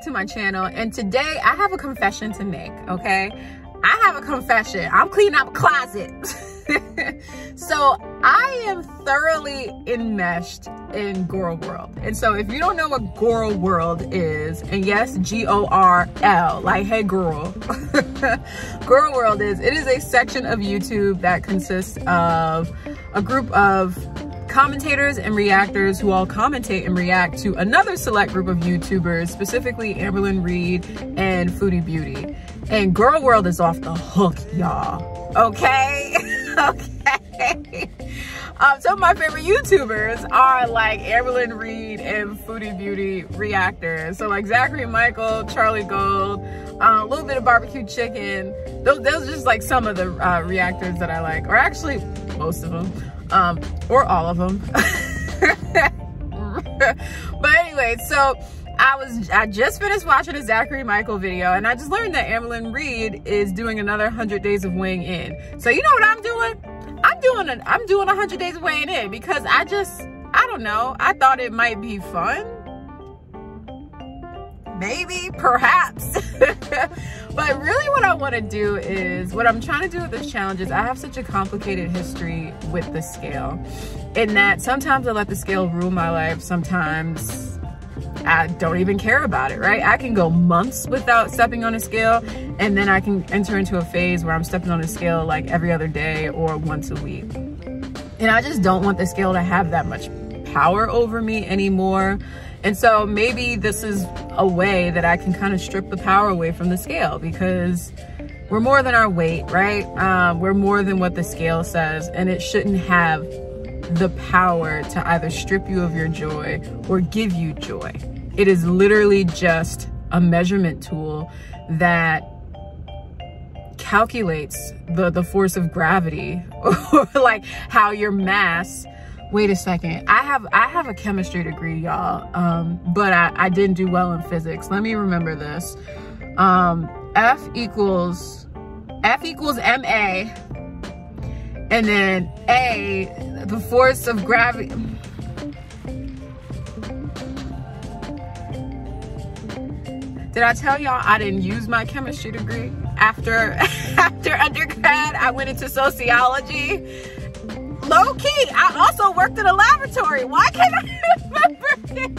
to my channel, and today I have a confession to make, okay? I have a confession. I'm cleaning out a closet. So I am thoroughly enmeshed in Girl World. And so if you don't know what Girl World is, and yes, G-O-R-L, like hey girl. Girl World it is a section of YouTube that consists of a group of commentators and reactors who all commentate and react to another select group of YouTubers, specifically Amberlynn Reid and Foodie Beauty. And Girl World is off the hook, y'all. Okay? Okay. Some of my favorite YouTubers are like Amberlynn Reid and Foodie Beauty reactors. So like Zachary Michael, Charlie Gold, a little bit of barbecue chicken. Those are just like some of the reactors that I like, or actually most of them. Or all of them. But anyway, so I just finished watching a Zachary Michael video, and I just learned that Amberlynn Reid is doing another 100 days of weighing in. So you know what I'm doing? I'm doing 100 days of weighing in because I don't know. I thought it might be fun. Maybe, perhaps. But really what I want to do is, what I'm trying to do with this challenge is, I have such a complicated history with the scale, in that sometimes I let the scale rule my life, sometimes I don't even care about it, right? I can go months without stepping on a scale, and then I can enter into a phase where I'm stepping on a scale like every other day or once a week. And I just don't want the scale to have that much power over me anymore. And so maybe this is a way that I can kind of strip the power away from the scale, because we're more than our weight, right? We're more than what the scale says, and it shouldn't have the power to either strip you of your joy or give you joy. It is literally just a measurement tool that calculates the force of gravity, or like how your mass. Wait a second, I have a chemistry degree, y'all, but I didn't do well in physics. Let me remember this. F equals ma, and then A, the force of gravity. Did I tell y'all I didn't use my chemistry degree? After undergrad, I went into sociology. Low key, I also worked in a laboratory. Why can't I remember this?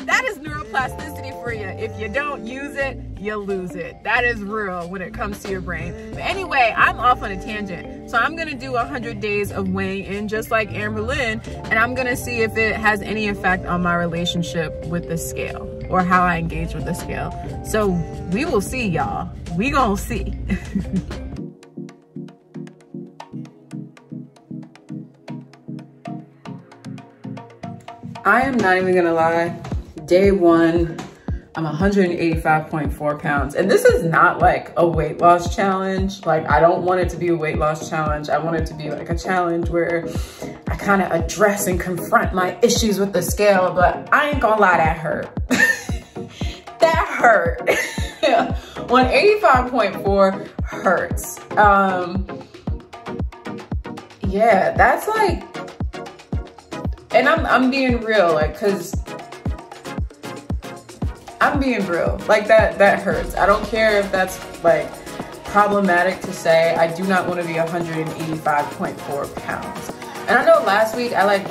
That is neuroplasticity for you. If you don't use it, you lose it. That is real when it comes to your brain. But anyway, I'm off on a tangent. So I'm gonna do 100 days of weighing in just like Amberlynn, and I'm gonna see if it has any effect on my relationship with the scale, or how I engage with the scale. So we will see, y'all. We gonna see. I am not even gonna lie, day one, I'm 185.4 pounds. And this is not like a weight loss challenge. Like, I don't want it to be a weight loss challenge. I want it to be like a challenge where I kind of address and confront my issues with the scale, but I ain't gonna lie, that hurt. That hurt. 185.4 hurts. Yeah, that's like, and I'm being real, like, cause I'm being real, like that hurts. I don't care if that's like problematic to say. I do not want to be 185.4 pounds. And I know last week I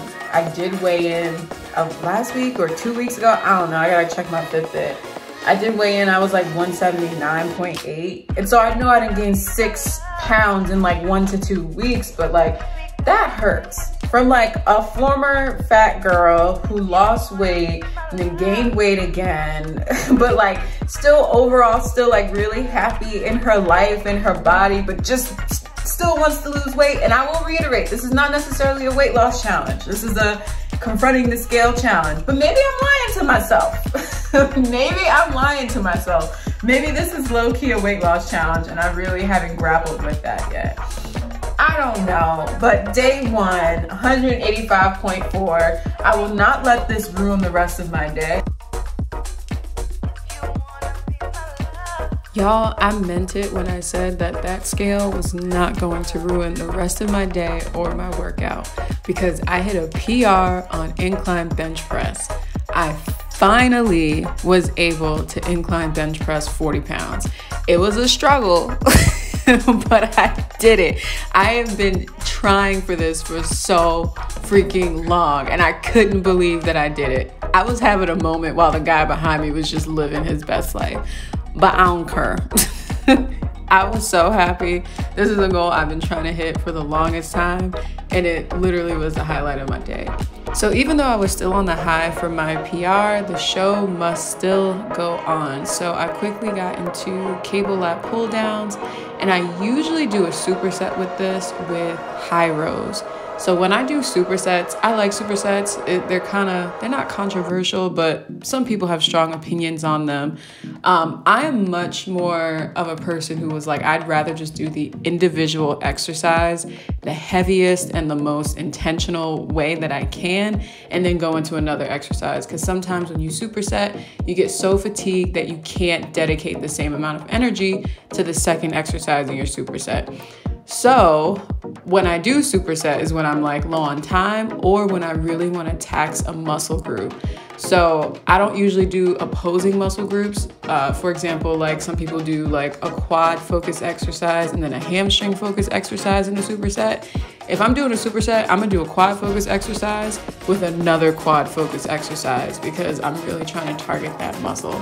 did weigh in last week or 2 weeks ago. I don't know, I gotta check my Fitbit. I did weigh in, I was like 179.8. And so I know I didn't gain 6 pounds in like 1 to 2 weeks, but like that hurts. From like a former fat girl who lost weight and then gained weight again, but like still overall still like really happy in her life and her body, but just still wants to lose weight. And I will reiterate, this is not necessarily a weight loss challenge. This is a confronting the scale challenge. But maybe I'm lying to myself. Maybe I'm lying to myself. Maybe this is low-key a weight loss challenge and I really haven't grappled with that yet. I don't know, but day one, 185.4. I will not let this ruin the rest of my day. Y'all, I meant it when I said that scale was not going to ruin the rest of my day or my workout, because I hit a PR on incline bench press. I finally was able to incline bench press 40 pounds. It was a struggle, but I did it. I have been trying for this for so freaking long, and I couldn't believe that I did it. I was having a moment while the guy behind me was just living his best life, but I don't care. I was so happy. This is a goal I've been trying to hit for the longest time, and it literally was the highlight of my day. So even though I was still on the high from my PR, the show must still go on. So I quickly got into cable lat pull downs, and I usually do a superset with this with high rows. So when I do supersets, I like supersets. They're not controversial, but some people have strong opinions on them. I am much more of a person who was like, I'd rather just do the individual exercise, the heaviest and the most intentional way that I can, and then go into another exercise. Because sometimes when you superset, you get so fatigued that you can't dedicate the same amount of energy to the second exercise in your superset. So when I do superset is when I'm like low on time or when I really want to tax a muscle group. So I don't usually do opposing muscle groups. For example, like some people do like a quad focus exercise and then a hamstring focus exercise in a superset. If I'm doing a superset, I'm gonna do a quad focus exercise with another quad focus exercise because I'm really trying to target that muscle.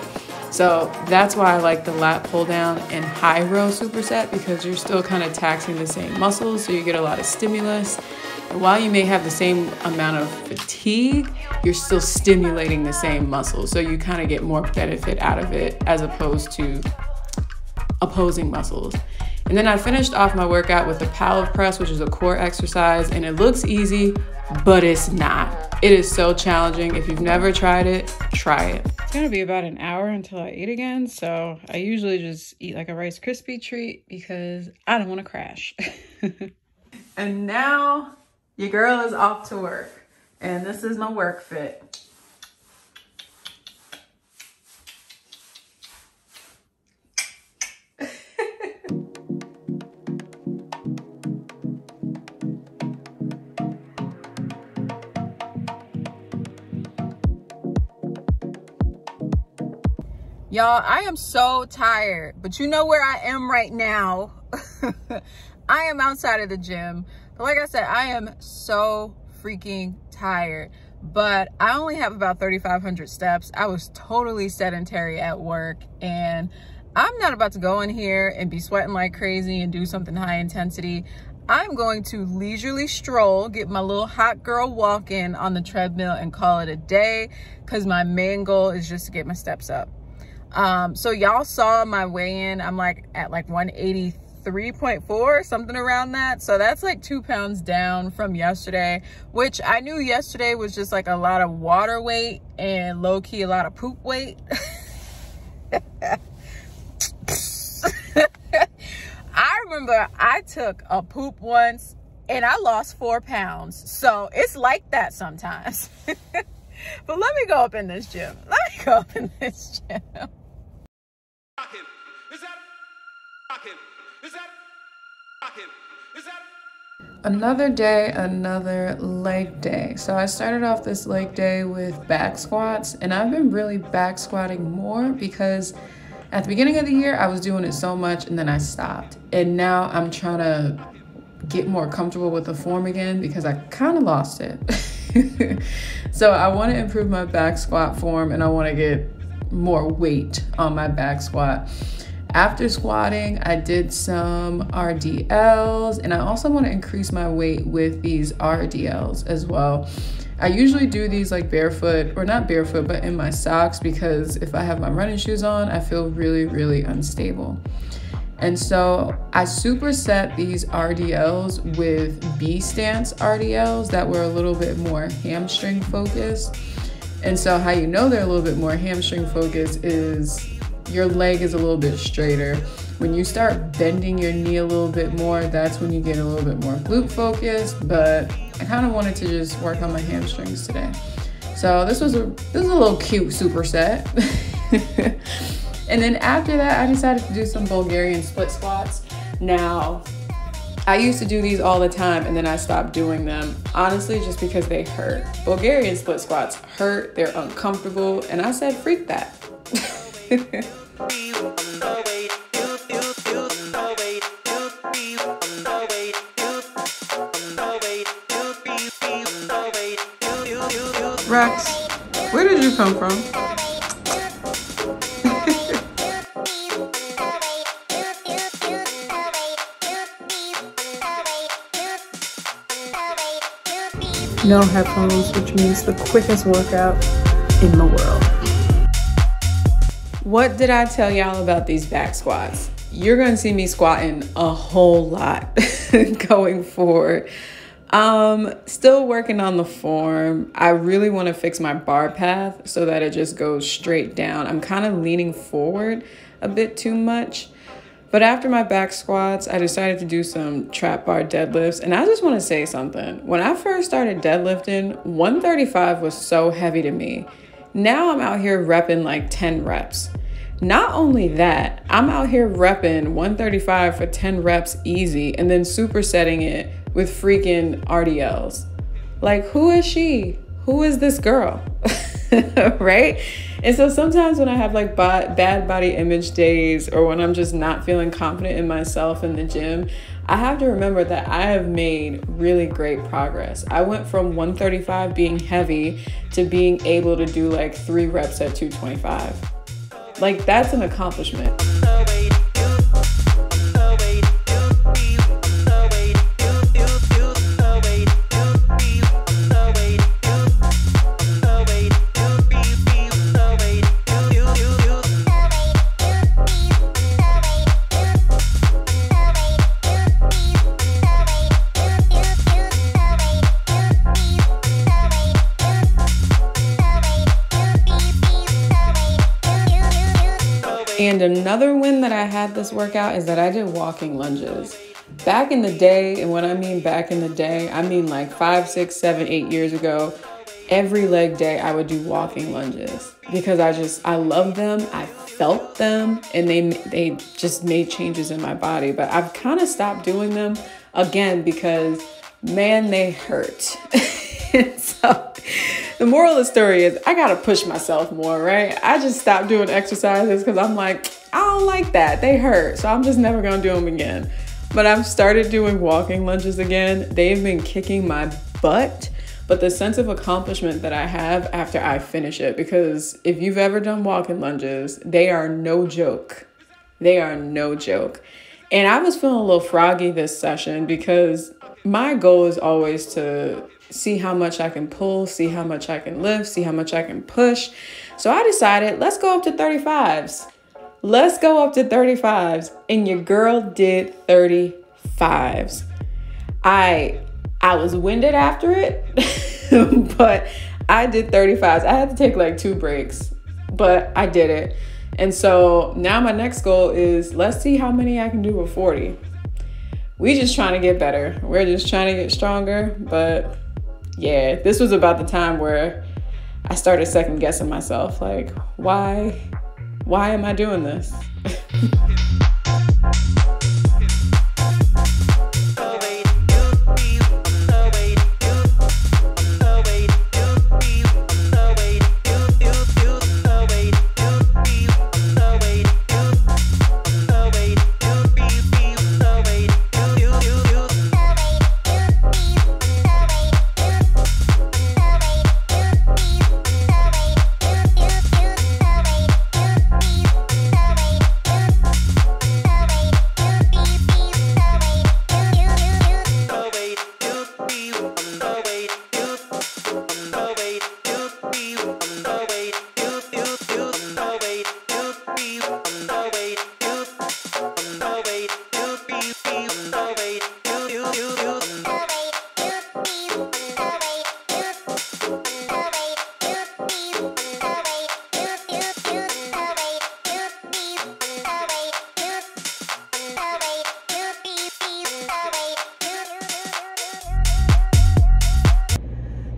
So that's why I like the lat pull down and high row superset, because you're still kind of taxing the same muscles, so you get a lot of stimulus. And while you may have the same amount of fatigue, you're still stimulating the same muscles, so you kind of get more benefit out of it as opposed to opposing muscles. And then I finished off my workout with the pallet press, which is a core exercise, and it looks easy, but it's not. It is so challenging. If you've never tried it, try it. It's gonna be about an hour until I eat again, so I usually just eat like a Rice Krispie treat because I don't want to crash. And now your girl is off to work, and this is my work fit. Y'all, I am so tired, but you know where I am right now. I am outside of the gym, but like I said, I am so freaking tired, but I only have about 3,500 steps. I was totally sedentary at work, and I'm not about to go in here and be sweating like crazy and do something high intensity. I'm going to leisurely stroll, get my little hot girl walk in on the treadmill and call it a day, because my main goal is just to get my steps up. So y'all saw my weigh-in. I'm like at like 183.4, something around that. So that's like 2 pounds down from yesterday, which I knew yesterday was just like a lot of water weight and low-key a lot of poop weight. I remember I took a poop once and I lost 4 pounds. So it's like that sometimes. But let me go up in this gym. Let me go up in this gym. Another day, another leg day. So I started off this leg day with back squats, and I've been really back squatting more because at the beginning of the year, I was doing it so much and then I stopped. And now I'm trying to get more comfortable with the form again because I kind of lost it. So I want to improve my back squat form, and I want to get more weight on my back squat. After squatting, I did some RDLs, and I also want to increase my weight with these RDLs as well. I usually do these like barefoot, or not barefoot, but in my socks, because if I have my running shoes on, I feel really, really unstable. And so I superset these RDLs with B stance RDLs that were a little bit more hamstring focused. And so how you know they're a little bit more hamstring focused is your leg is a little bit straighter. When you start bending your knee a little bit more, that's when you get a little bit more glute focused. But I kind of wanted to just work on my hamstrings today. So this was a little cute superset. And then after that, I decided to do some Bulgarian split squats. Now, I used to do these all the time, and then I stopped doing them, honestly, just because they hurt. Bulgarian split squats hurt, they're uncomfortable, and I said, freak that. Rex, where did you come from? No headphones, which means the quickest workout in the world. What did I tell y'all about these back squats? You're gonna see me squatting a whole lot going forward. Still working on the form. I really want to fix my bar path so that it just goes straight down. I'm kind of leaning forward a bit too much. But after my back squats, I decided to do some trap bar deadlifts. And I just want to say something. When I first started deadlifting, 135 was so heavy to me. Now I'm out here repping like 10 reps. Not only that, I'm out here repping 135 for 10 reps easy and then supersetting it with freaking RDLs. Like, who is she? Who is this girl? Right? And so sometimes when I have like bad body image days, or when I'm just not feeling confident in myself in the gym, I have to remember that I have made really great progress. I went from 135 being heavy to being able to do like 3 reps at 225. Like, that's an accomplishment. And another win that I had this workout is that I did walking lunges. Back in the day, and when I mean back in the day, I mean like 5, 6, 7, 8 years ago, every leg day I would do walking lunges because I loved them, I felt them, and they just made changes in my body. But I've kind of stopped doing them again because, man, they hurt. So the moral of the story is I gotta push myself more, right? I just stopped doing exercises because I'm like, I don't like that. They hurt. So I'm just never gonna do them again. But I've started doing walking lunges again. They've been kicking my butt, but the sense of accomplishment that I have after I finish it, because if you've ever done walking lunges, they are no joke. They are no joke. And I was feeling a little froggy this session because my goal is always to see how much I can pull, see how much I can lift, see how much I can push. So I decided, let's go up to 35s. Let's go up to 35s. And your girl did 35s. I was winded after it, but I did 35s. I had to take like 2 breaks, but I did it. And so now my next goal is, let's see how many I can do with 40. We just trying to get better. We're just trying to get stronger. But yeah, this was about the time where I started second guessing myself. Like, why am I doing this?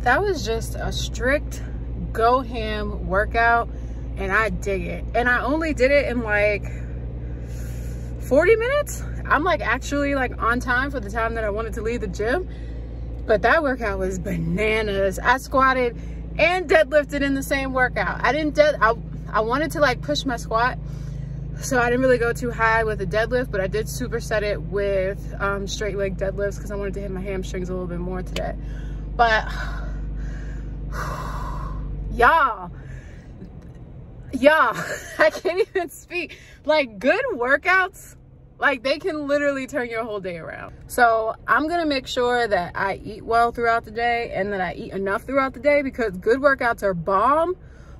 That was just a strict go ham workout, and I dig it. And I only did it in like 40 minutes. I'm like actually like on time for the time that I wanted to leave the gym. But that workout was bananas. I squatted and deadlifted in the same workout. I wanted to like push my squat, so I didn't really go too high with the deadlift, but I did superset it with straight leg deadlifts because I wanted to hit my hamstrings a little bit more today. But y'all, I can't even speak. Like, good workouts, like, they can literally turn your whole day around. So I'm gonna make sure that I eat well throughout the day and that I eat enough throughout the day, because good workouts are bomb,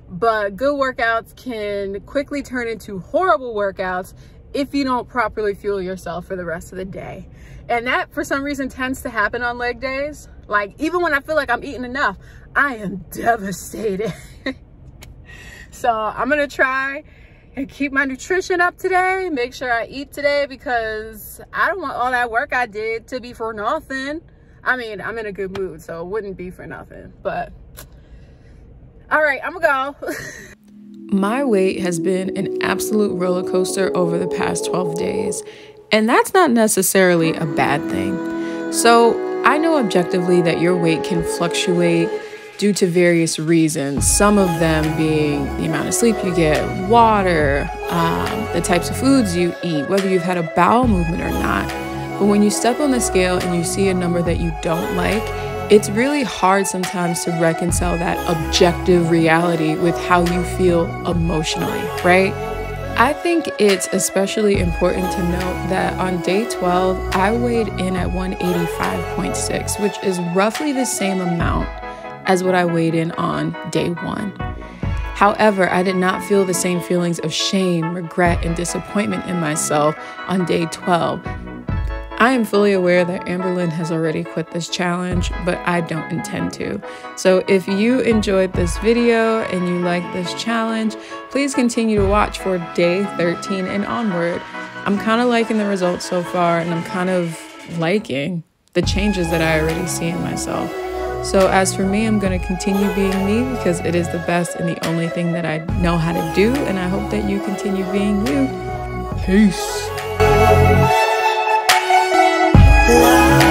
but good workouts can quickly turn into horrible workouts if you don't properly fuel yourself for the rest of the day. And that, for some reason, tends to happen on leg days. Like, even when I feel like I'm eating enough, I am devastated. So I'm gonna try and keep my nutrition up today, make sure I eat today, because I don't want all that work I did to be for nothing. I mean, I'm in a good mood, so it wouldn't be for nothing, but all right, I'm gonna go. My weight has been an absolute roller coaster over the past 12 days, and that's not necessarily a bad thing. So I know objectively that your weight can fluctuate due to various reasons, some of them being the amount of sleep you get, water, the types of foods you eat, whether you've had a bowel movement or not. But when you step on the scale and you see a number that you don't like, it's really hard sometimes to reconcile that objective reality with how you feel emotionally, right? I think it's especially important to note that on day 12, I weighed in at 185.6, which is roughly the same amount as what I weighed in on day 1. However, I did not feel the same feelings of shame, regret, and disappointment in myself on day 12. I am fully aware that Amberlynn has already quit this challenge, but I don't intend to. So if you enjoyed this video and you like this challenge, please continue to watch for day 13 and onward. I'm kind of liking the results so far, and I'm kind of liking the changes that I already see in myself. So as for me, I'm going to continue being me because it is the best and the only thing that I know how to do, and I hope that you continue being you. Peace. Love.